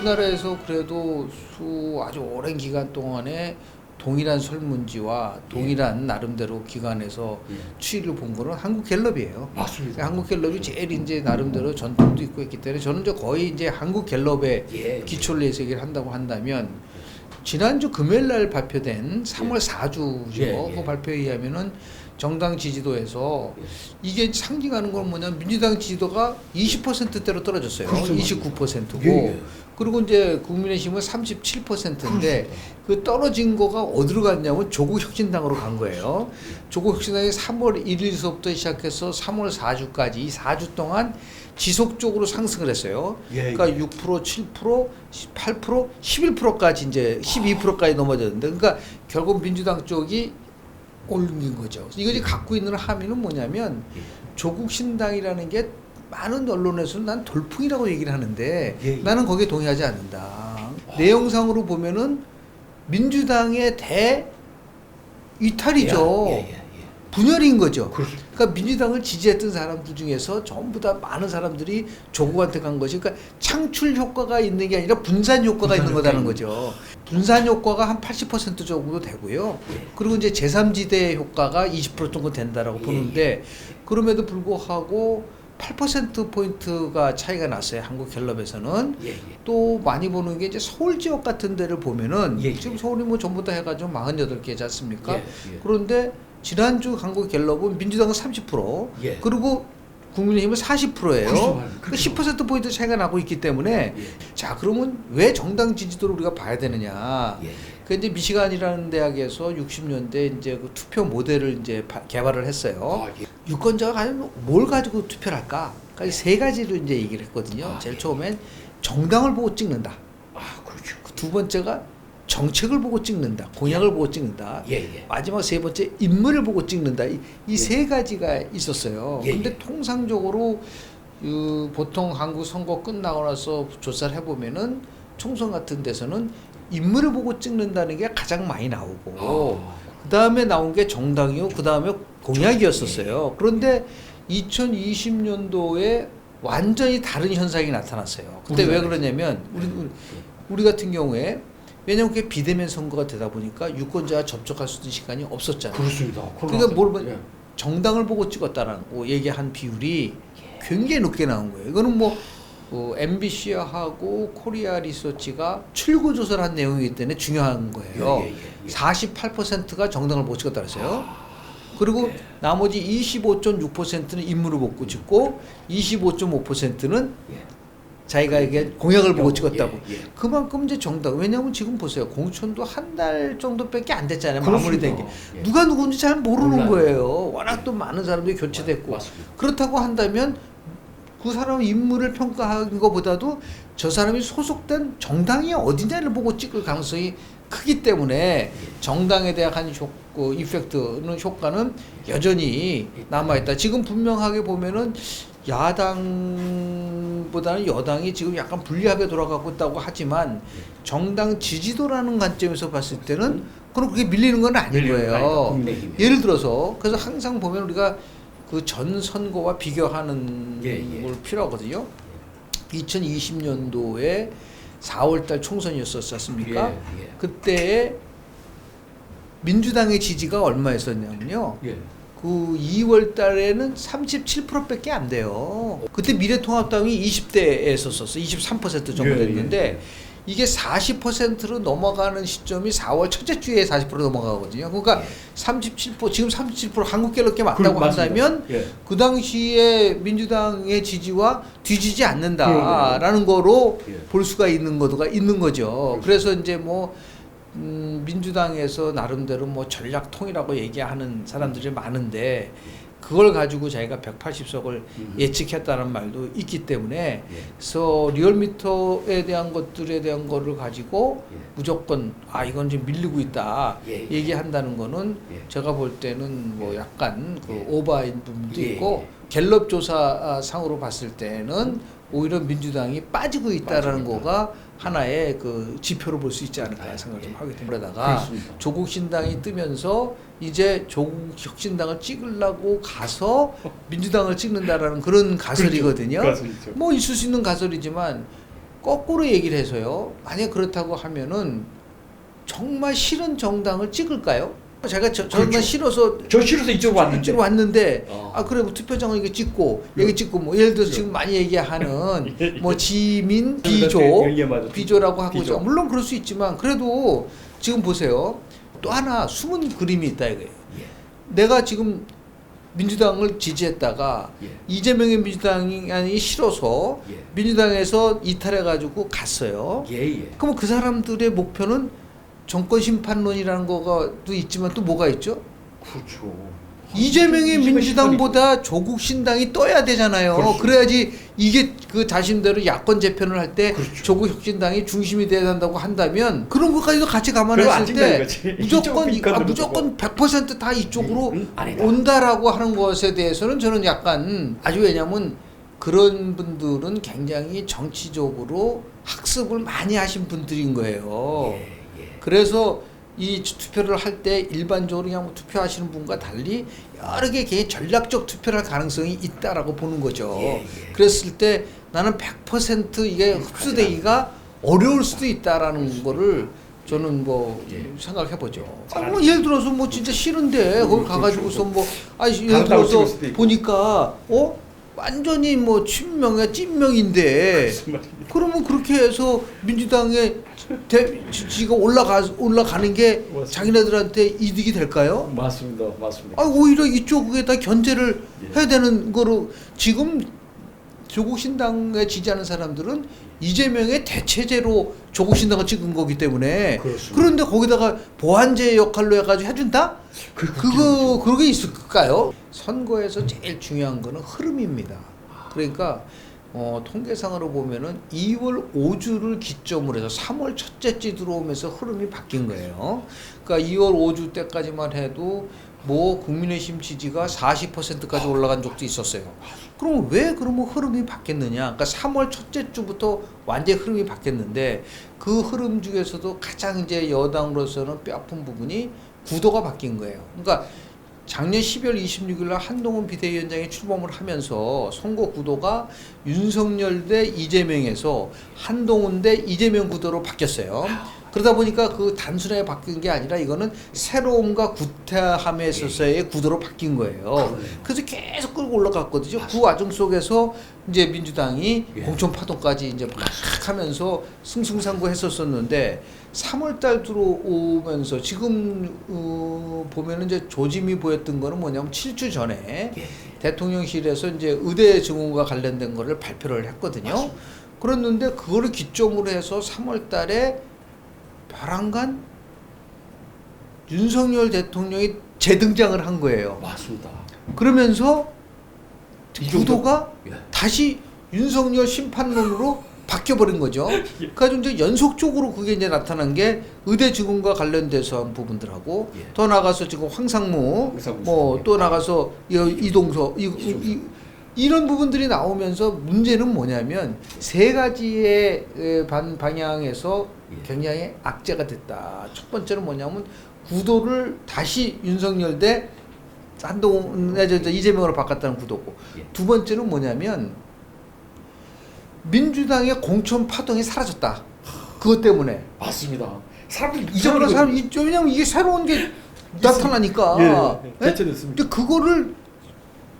우리나라에서 그래도 아주 오랜 기간 동안에 동일한 설문지와 동일한 나름대로 기관에서 추이를 본 거는 한국갤럽이에요. 맞습니다. 한국갤럽이 제일 이제 나름대로 전통도 있고 했기 때문에 저는 이제 거의 이제 한국갤럽에 기초를 해서 얘기를 한다고 한다면 지난주 금요일 날 발표된 3월 4주죠. 그 발표에 의하면은 정당 지지도에서 이게 상징하는 건 뭐냐면 민주당 지지도가 20%대로 떨어졌어요. 그렇죠. 29%고 그리고 이제 국민의힘은 37%인데 그 떨어진 거가 어디로 갔냐면 조국혁신당으로 간 거예요. 조국혁신당이 3월 1일서부터 시작해서 3월 4주까지 이 4주 동안 지속적으로 상승을 했어요. 그러니까 6%, 7%, 8%, 11%까지 이제 12%까지 넘어졌는데 그러니까 결국 민주당 쪽이 올린 거죠. 이것이 갖고 있는 함의는 뭐냐면 조국 신당이라는 게 많은 언론에서는 난 돌풍이라고 얘기를 하는데 나는 거기에 동의하지 않는다. 내용상으로 보면은 민주당의 대이탈이죠. 분열인 거죠. 그러니까 민주당을 지지했던 사람들 중에서 전부 다 많은 사람들이 조국한테 간 것이 그러니까 창출 효과가 있는 게 아니라 분산 효과가 있는 거다는 거죠. 분산 효과가 한 80% 정도 되고요. 그리고 이제 제3지대 효과가 20% 정도 된다라고 보는데 그럼에도 불구하고 8%포인트가 차이가 났어요. 한국갤럽에서는. 또 많이 보는 게 이제 서울 지역 같은 데를 보면은 지금 서울이 뭐 전부 다 해가지고 48개지 않습니까? 그런데 지난주 한국갤럽은 민주당은 30% 그리고 국민의힘은 40%예요. 그 10%포인트 차이가 나고 있기 때문에 자 그러면 왜 정당 지지도를 우리가 봐야 되느냐. 그 이제 미시간이라는 대학에서 60년대 이제 그 투표 모델을 이제 개발을 했어요. 유권자가 과연 뭘 가지고 투표를 할까? 그러니까 세 가지를 이제 얘기를 했거든요. 제일 처음엔 정당을 보고 찍는다. 그렇죠. 두 번째가 정책을 보고 찍는다. 공약을 보고 찍는다. 마지막 세 번째 인물을 보고 찍는다. 이 세 가지가 있었어요. 근데 통상적으로 보통 한국 선거 끝나고 나서 조사를 해보면은 총선 같은 데서는 인물을 보고 찍는다는 게 가장 많이 나오고 그 다음에 나온 게 정당이요. 그 다음에 공약이었었어요. 그런데 2020년도에 완전히 다른 현상이 나타났어요. 근데 왜 그러냐면 우리 같은 경우에 왜냐면 그게 비대면 선거가 되다 보니까 유권자와 접촉할 수 있는 시간이 없었잖아요. 그렇습니다. 그러니까 정당을 보고 찍었다라고 얘기한 비율이 굉장히 높게 나온 거예요. 이거는 뭐 MBC하고 코리아 리서치가 출구 조사를 한 내용이기 때문에 중요한 거예요. 48%가 정당을 보고 찍었다 그랬어요. 그리고 나머지 25.6%는 인물을 보고 찍고 25.5%는 자기가 이게 공약을 보고 찍었다고. 그만큼 이제 정당. 왜냐하면 지금 보세요. 공천도 한 달 정도밖에 안 됐잖아요. 마무리된 게. 누가 누군지 잘 모르는 거예요. 워낙 또 많은 사람들이 교체됐고. 그렇다고 한다면 그 사람 인물을 평가하는 것보다도 저 사람이 소속된 정당이 어디냐를 보고 찍을 가능성이 크기 때문에 정당에 대한 이펙트는 효과는 여전히 남아있다. 지금 분명하게 보면은 야당보다는 여당이 지금 약간 불리하게 돌아가고 있다고 하지만 정당 지지도라는 관점에서 봤을 때는 그럼 그게 밀리는 건 아닌 거예요. 예를 들어서 그래서 항상 보면 우리가 그 전 선거와 비교하는 걸 필요하거든요. 2020년도에 4월달 총선이었었지 않습니까? 그때 민주당의 지지가 얼마였었냐면요. 그 2월 달에는 37%밖에 안 돼요. 그때 미래통합당이 20대에 썼었어. 23% 정도 됐는데 이게 40%로 넘어가는 시점이 4월 첫째 주에 40% 넘어가거든요. 그러니까 37% 지금 37% 한국갤럽게 맞다고 한다면 그 당시에 민주당의 지지와 뒤지지 않는다라는 거로 볼 수가 있는 거죠. 그래서 이제 뭐 민주당에서 나름대로 뭐 전략통이라고 얘기하는 사람들이 많은데 그걸 가지고 자기가 180석을 예측했다는 말도 있기 때문에 그래서 리얼미터에 대한 것들에 대한 거를 가지고 무조건 이건 지금 밀리고 있다 얘기한다는 거는 제가 볼 때는 뭐 약간 그 오버인 부분도 있고 갤럽 조사 상으로 봤을 때는 오히려 민주당이 빠지고 있다라는 거가 하나의 그 지표로 볼 수 있지 않을까 생각을 좀 하게 됩니다. 그러다가 조국 신당이 뜨면서 이제 조국 혁신당을 찍으려고 가서 민주당을 찍는다라는 그런 가설이거든요. 뭐 있을 수 있는 가설이지만 거꾸로 얘기를 해서요. 만약 그렇다고 하면은 정말 싫은 정당을 찍을까요? 제가 정말 그렇죠. 싫어서 이쪽으로 왔는데 그래 뭐 투표장을 이렇게 찍고 여기 찍고 뭐 예를 들어서 지금 많이 얘기하는 뭐 지민 비조라고 하고 있죠. 물론 그럴 수 있지만 그래도 지금 보세요. 또 하나 숨은 그림이 있다 이거예요. 내가 지금 민주당을 지지했다가 이재명의 민주당이 싫어서 민주당에서 이탈해가지고 갔어요. 그럼 그 사람들의 목표는 정권 심판론이라는 거가 또 있지만 또 뭐가 있죠? 그렇죠. 이재명의 민주당보다 조국 신당이 떠야 되잖아요. 그렇죠. 그래야지 이게 그 자신대로 야권 재편을 할 때 그렇죠. 조국 혁신당이 중심이 돼야 한다고 한다면 그런 것까지도 같이 감안했을 때 무조건 100%다 이쪽으로 온다라고 하는 것에 대해서는 저는 약간 아주 왜냐면 그런 분들은 굉장히 정치적으로 학습을 많이 하신 분들인 거예요. 그래서 이 투표를 할 때 일반적으로 그냥 투표하시는 분과 달리 여러 개 개인 전략적 투표를 할 가능성이 있다라고 보는 거죠. 그랬을 때 나는 100% 이게 흡수되기가 어려울 수도 있다라는 거를 저는 뭐 생각해 보죠. 뭐 예를 들어서 뭐 진짜 싫은데 거기 가가지고서 뭐 예를 들어서 보니까 완전히 뭐 친명이야 찐명인데 그러면 그렇게 해서 민주당의 지지가 올라가는 게 자기네들한테 이득이 될까요? 맞습니다. 오히려 이쪽에다 견제를 해야 되는 거로 지금 조국 신당에 지지하는 사람들은 이재명의 대체제로 조국 신당을 찍은 거기 때문에 그렇습니다. 그런데 거기다가 보완제 역할로 해가지고 해준다? 그게 있을까요? 선거에서 제일 중요한 거는 흐름입니다. 그러니까 통계상으로 보면은 2월 5주를 기점으로 해서 3월 첫째 주 들어오면서 흐름이 바뀐 거예요. 그러니까 2월 5주 때까지만 해도 뭐 국민의힘 지지가 40%까지 올라간 적도 있었어요. 그럼 왜 그러면 흐름이 바뀌었느냐? 그러니까 3월 첫째 주부터 완전히 흐름이 바뀌었는데 그 흐름 중에서도 가장 이제 여당으로서는 뼈아픈 부분이 구도가 바뀐 거예요. 그러니까 작년 12월 26일 날 한동훈 비대위원장이 출범을 하면서 선거 구도가 윤석열 대 이재명에서 한동훈 대 이재명 구도로 바뀌었어요. 그러다 보니까 그 단순하게 바뀐 게 아니라 이거는 새로움과 구태함에 있어서의 구도로 바뀐 거예요. 그래서 계속 끌고 올라갔거든요. 그 와중 속에서 이제 민주당이 공천 파동까지 이제 막 하면서 승승장구했었었는데 3월달 들어오면서 지금 보면은 이제 조짐이 보였던 거는 뭐냐면 7주 전에 대통령실에서 이제 의대 증후과 관련된 거를 발표를 했거든요. 그랬는데 그거를 기점으로 해서 3월달에 벼랑간 윤석열 대통령이 재등장을 한 거예요. 맞습니다. 그러면서 구도가 다시 윤석열 심판론으로 바뀌어버린 거죠. 그래서 이제 연속적으로 그게 이제 나타난 게 의대 증후과 관련돼서 한 부분들하고 더 나가서 지금 황상무 뭐 또 나가서 이동서 이런 부분들이 나오면서 문제는 뭐냐면 세 가지의 방향에서 굉장히 악재가 됐다. 첫 번째는 뭐냐면 구도를 다시 윤석열 대 한동훈 이재명으로 바꿨다는 구도고 두 번째는 뭐냐면 민주당의 공천 파동이 사라졌다. 그것 때문에. 맞습니다. 사람들이 왜냐면 이게 새로운 게 나타나니까. 대체됐습니다. 그거를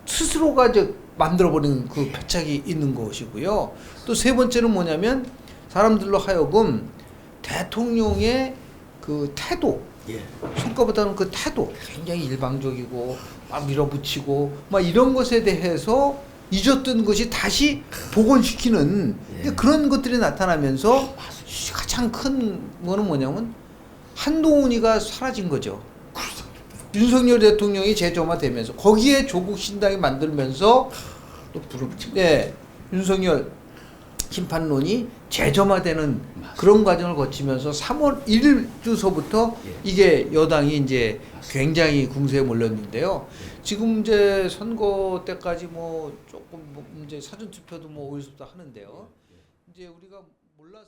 스스로가 이제 만들어버리는 그 패착이 있는 것이고요. 또 세 번째는 뭐냐면 사람들로 하여금 대통령의 그 태도, 성과보다는 그 태도 굉장히 일방적이고 막 밀어붙이고 막 이런 것에 대해서 잊었던 것이 다시 복원시키는 그런 것들이 나타나면서 가장 큰 거는 뭐냐면 한동훈이가 사라진 거죠. 윤석열 대통령이 재점화되면서 거기에 조국 신당이 만들면서 또 윤석열 심판론이 재점화되는 그런 과정을 거치면서 3월 1일주서부터 이게 여당이 이제 굉장히 궁세에 몰렸는데요. 지금 이제 선거 때까지 뭐 조금 이제 사전 투표도 뭐 5일부터 하는데요. 이제 우리가 몰라서